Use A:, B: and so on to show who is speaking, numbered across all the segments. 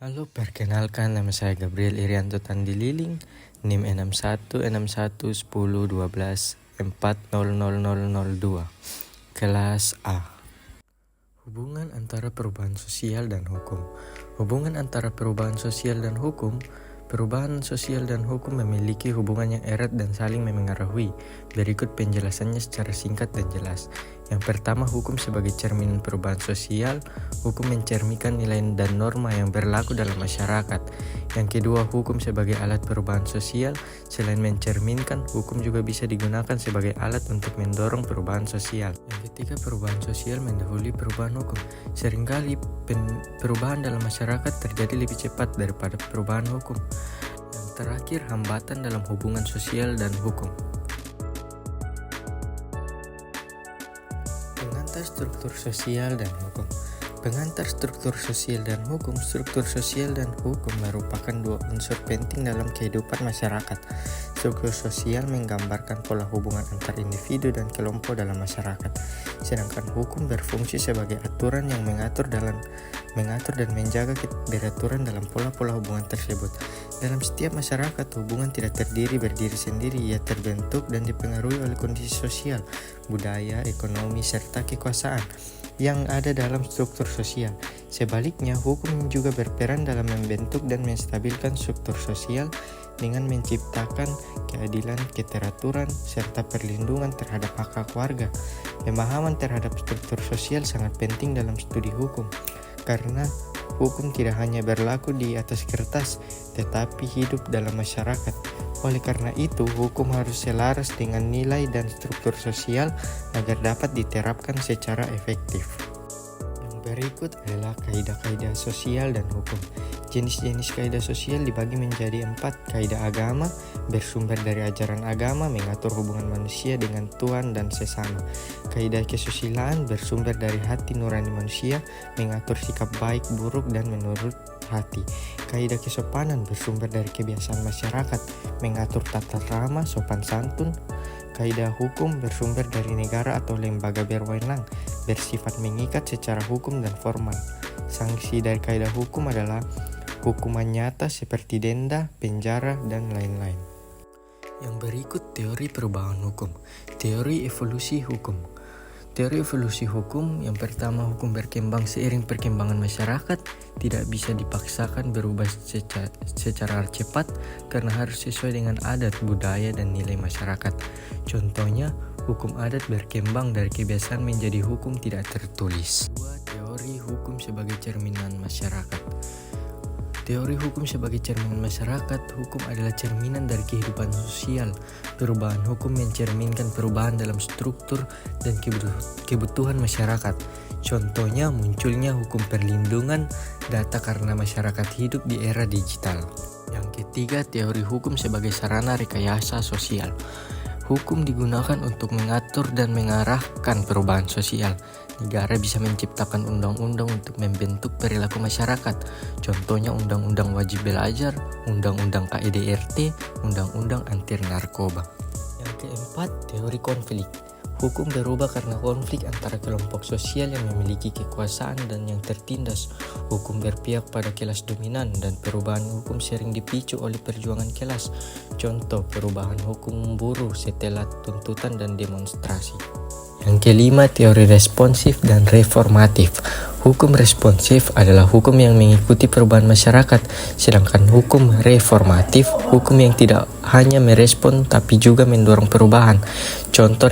A: Halo, perkenalkan nama saya Gabriel Irianto Tandililing, NIM 61611012400002, kelas A. Hubungan antara perubahan sosial dan hukum. Hubungan antara perubahan sosial dan hukum. Perubahan sosial dan hukum memiliki hubungan yang erat dan saling memengaruhi. Berikut penjelasannya secara singkat dan jelas. Yang pertama, hukum sebagai cermin perubahan sosial. Hukum mencerminkan nilai dan norma yang berlaku dalam masyarakat. Yang kedua, hukum sebagai alat perubahan sosial. Selain mencerminkan, hukum juga bisa digunakan sebagai alat untuk mendorong perubahan sosial. Yang ketiga, perubahan sosial mendahului perubahan hukum. Seringkali perubahan dalam masyarakat terjadi lebih cepat daripada perubahan hukum. Yang terakhir, hambatan dalam hubungan sosial dan hukum. Pengantar struktur sosial dan hukum. Pengantar struktur sosial dan hukum. Struktur sosial dan hukum merupakan dua unsur penting dalam kehidupan masyarakat. Struktur sosial menggambarkan pola hubungan antar individu dan kelompok dalam masyarakat, sedangkan hukum berfungsi sebagai aturan yang mengatur dan menjaga keberaturan dalam pola-pola hubungan tersebut. Dalam setiap masyarakat, hubungan tidak berdiri sendiri, ia terbentuk dan dipengaruhi oleh kondisi sosial, budaya, ekonomi, serta kekuasaan yang ada dalam struktur sosial. Sebaliknya, hukum juga berperan dalam membentuk dan menstabilkan struktur sosial dengan menciptakan keadilan, keteraturan, serta perlindungan terhadap hak-hak warga. Pemahaman terhadap struktur sosial sangat penting dalam studi hukum, karena hukum tidak hanya berlaku di atas kertas, tetapi hidup dalam masyarakat. Oleh karena itu, hukum harus selaras dengan nilai dan struktur sosial agar dapat diterapkan secara efektif. Yang berikut adalah kaidah-kaidah sosial dan hukum. Jenis-jenis kaidah sosial dibagi menjadi 4. Kaidah agama, bersumber dari ajaran agama, mengatur hubungan manusia dengan Tuhan dan sesama. Kaidah kesusilaan, bersumber dari hati nurani manusia, mengatur sikap baik, buruk, dan menurut hati. Kaidah kesopanan, bersumber dari kebiasaan masyarakat, mengatur tata krama, sopan santun. Kaidah hukum, bersumber dari negara atau lembaga berwenang, bersifat mengikat secara hukum dan formal. Sanksi dari kaidah hukum adalah hukuman nyata seperti denda, penjara, dan lain-lain. Yang berikut teori perubahan hukum. Teori evolusi hukum. Teori evolusi hukum, yang pertama, hukum berkembang seiring perkembangan masyarakat, tidak bisa dipaksakan berubah secara cepat karena harus sesuai dengan adat, budaya, dan nilai masyarakat. Contohnya, hukum adat berkembang dari kebiasaan menjadi hukum tidak tertulis. Teori hukum sebagai cerminan masyarakat. Teori hukum sebagai cerminan masyarakat. Hukum adalah cerminan dari kehidupan sosial. Perubahan hukum mencerminkan perubahan dalam struktur dan kebutuhan masyarakat. Contohnya, munculnya hukum perlindungan data karena masyarakat hidup di era digital. Yang ketiga, teori hukum sebagai sarana rekayasa sosial. Hukum digunakan untuk mengatur dan mengarahkan perubahan sosial. Negara bisa menciptakan undang-undang untuk membentuk perilaku masyarakat. Contohnya Undang-Undang Wajib Belajar, Undang-Undang KDRT, Undang-Undang Anti Narkoba. Yang keempat, teori konflik. Hukum berubah karena konflik antara kelompok sosial yang memiliki kekuasaan dan yang tertindas. Hukum berpihak pada kelas dominan dan perubahan hukum sering dipicu oleh perjuangan kelas. Contoh, perubahan hukum buruh setelah tuntutan dan demonstrasi. Yang kelima, teori responsif dan reformatif. Hukum responsif adalah hukum yang mengikuti perubahan masyarakat, sedangkan hukum reformatif, hukum yang tidak hanya merespon tapi juga mendorong perubahan. Contoh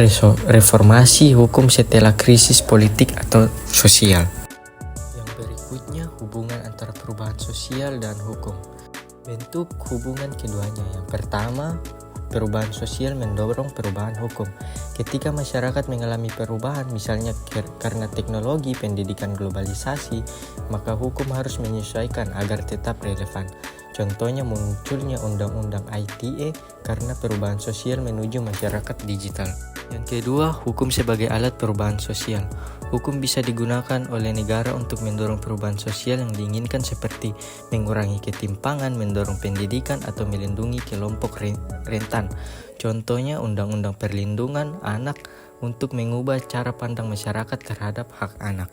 A: reformasi hukum setelah krisis politik atau sosial. Yang berikutnya, hubungan antara perubahan sosial dan hukum. Bentuk hubungan keduanya. Yang pertama, perubahan sosial mendorong perubahan hukum. Ketika masyarakat mengalami perubahan, misalnya karena teknologi, pendidikan, globalisasi, maka hukum harus menyesuaikan agar tetap relevan. Contohnya munculnya Undang-Undang ITE karena perubahan sosial menuju masyarakat digital. Yang kedua, hukum sebagai alat perubahan sosial. Hukum bisa digunakan oleh negara untuk mendorong perubahan sosial yang diinginkan seperti mengurangi ketimpangan, mendorong pendidikan, atau melindungi kelompok rentan. Contohnya Undang-Undang Perlindungan Anak untuk mengubah cara pandang masyarakat terhadap hak anak.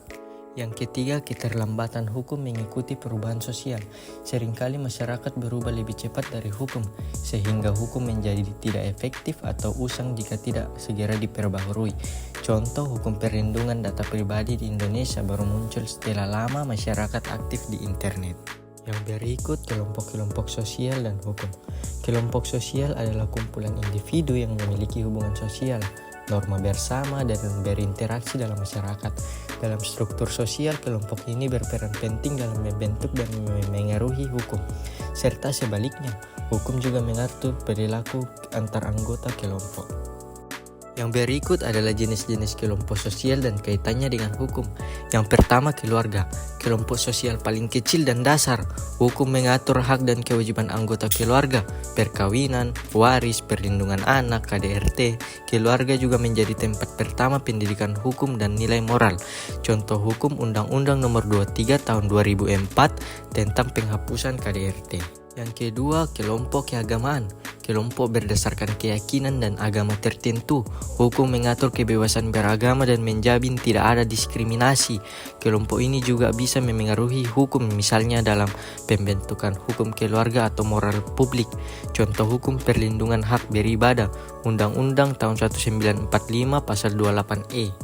A: Yang ketiga, keterlambatan hukum mengikuti perubahan sosial. Seringkali masyarakat berubah lebih cepat dari hukum, sehingga hukum menjadi tidak efektif atau usang jika tidak segera diperbaharui. Contoh, hukum perlindungan data pribadi di Indonesia baru muncul setelah lama masyarakat aktif di internet. Yang berikut, kelompok-kelompok sosial dan hukum. Kelompok sosial adalah kumpulan individu yang memiliki hubungan sosial, norma bersama, dan berinteraksi dalam masyarakat. Dalam struktur sosial, kelompok ini berperan penting dalam membentuk dan mengaruhi hukum. Serta sebaliknya, hukum juga mengatur perilaku antar anggota kelompok. Yang berikut adalah jenis-jenis kelompok sosial dan kaitannya dengan hukum. Yang pertama, keluarga. Kelompok sosial paling kecil dan dasar. Hukum mengatur hak dan kewajiban anggota keluarga, perkawinan, waris, perlindungan anak, KDRT. Keluarga juga menjadi tempat pertama pendidikan hukum dan nilai moral. Contoh hukum Undang-Undang Nomor 23 Tahun 2004 tentang penghapusan KDRT. Yang kedua, kelompok keagamaan. Kelompok berdasarkan keyakinan dan agama tertentu. Hukum mengatur kebebasan beragama dan menjamin tidak ada diskriminasi. Kelompok ini juga bisa memengaruhi hukum, misalnya dalam pembentukan hukum keluarga atau moral publik. Contoh hukum perlindungan hak beribadah, Undang-Undang tahun 1945 pasal 28E.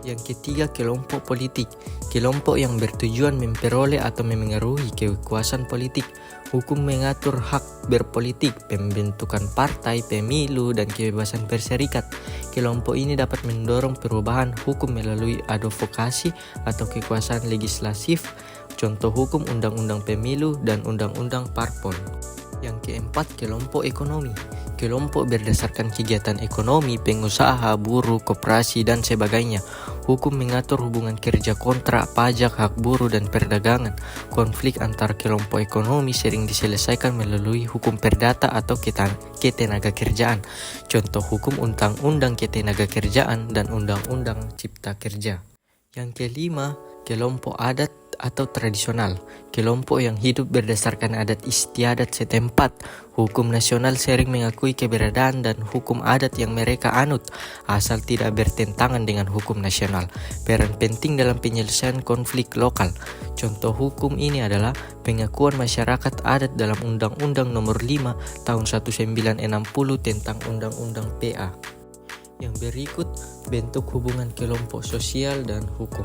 A: Yang ketiga, kelompok politik. Kelompok yang bertujuan memperoleh atau memengaruhi kekuasaan politik. Hukum mengatur hak berpolitik, pembentukan partai, pemilu, dan kebebasan berserikat. Kelompok ini dapat mendorong perubahan hukum melalui advokasi atau kekuasaan legislatif. Contoh hukum Undang-Undang Pemilu dan Undang-Undang Parpol. Yang keempat, kelompok ekonomi. Kelompok berdasarkan kegiatan ekonomi, pengusaha, buruh, koperasi, dan sebagainya. Hukum mengatur hubungan kerja, kontrak, pajak, hak buruh, dan perdagangan. Konflik antar kelompok ekonomi sering diselesaikan melalui hukum perdata atau ketenaga kerjaan. Contoh hukum Undang-Undang Ketenaga-kerjaan dan Undang-Undang Cipta Kerja. Yang kelima, kelompok adat atau tradisional. Kelompok yang hidup berdasarkan adat istiadat setempat. Hukum nasional sering mengakui keberadaan dan hukum adat yang mereka anut, asal tidak bertentangan dengan hukum nasional. Peran penting dalam penyelesaian konflik lokal. Contoh hukum ini adalah pengakuan masyarakat adat dalam Undang-Undang Nomor 5 Tahun 1960 tentang Undang-Undang PA. Yang berikut, bentuk hubungan kelompok sosial dan hukum.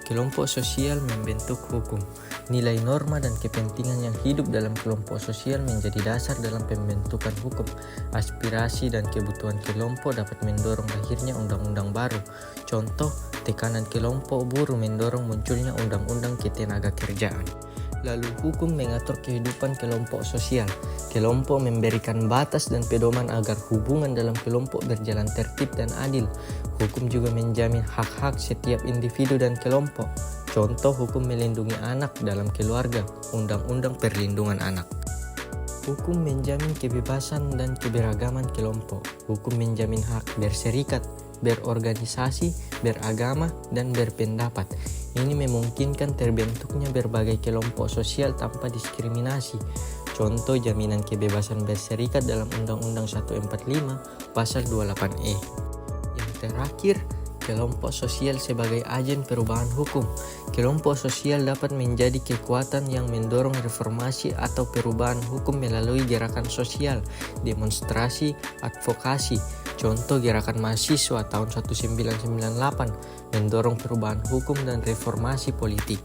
A: Kelompok sosial membentuk hukum. Nilai norma dan kepentingan yang hidup dalam kelompok sosial menjadi dasar dalam pembentukan hukum. Aspirasi dan kebutuhan kelompok dapat mendorong lahirnya undang-undang baru. Contoh, tekanan kelompok buruh mendorong munculnya undang-undang ketenaga-kerjaan. Lalu hukum mengatur kehidupan kelompok sosial. Kelompok memberikan batas dan pedoman agar hubungan dalam kelompok berjalan tertib dan adil. Hukum juga menjamin hak-hak setiap individu dan kelompok. Contoh hukum melindungi anak dalam keluarga, Undang-Undang Perlindungan Anak. Hukum menjamin kebebasan dan keberagaman kelompok. Hukum menjamin hak berserikat, berorganisasi, beragama, dan berpendapat. Ini memungkinkan terbentuknya berbagai kelompok sosial tanpa diskriminasi. Contoh jaminan kebebasan berserikat dalam Undang-Undang 145 Pasal 28E. Yang terakhir, kelompok sosial sebagai agen perubahan hukum. Kelompok sosial dapat menjadi kekuatan yang mendorong reformasi atau perubahan hukum melalui gerakan sosial, demonstrasi, advokasi. Contoh gerakan mahasiswa tahun 1998 mendorong perubahan hukum dan reformasi politik.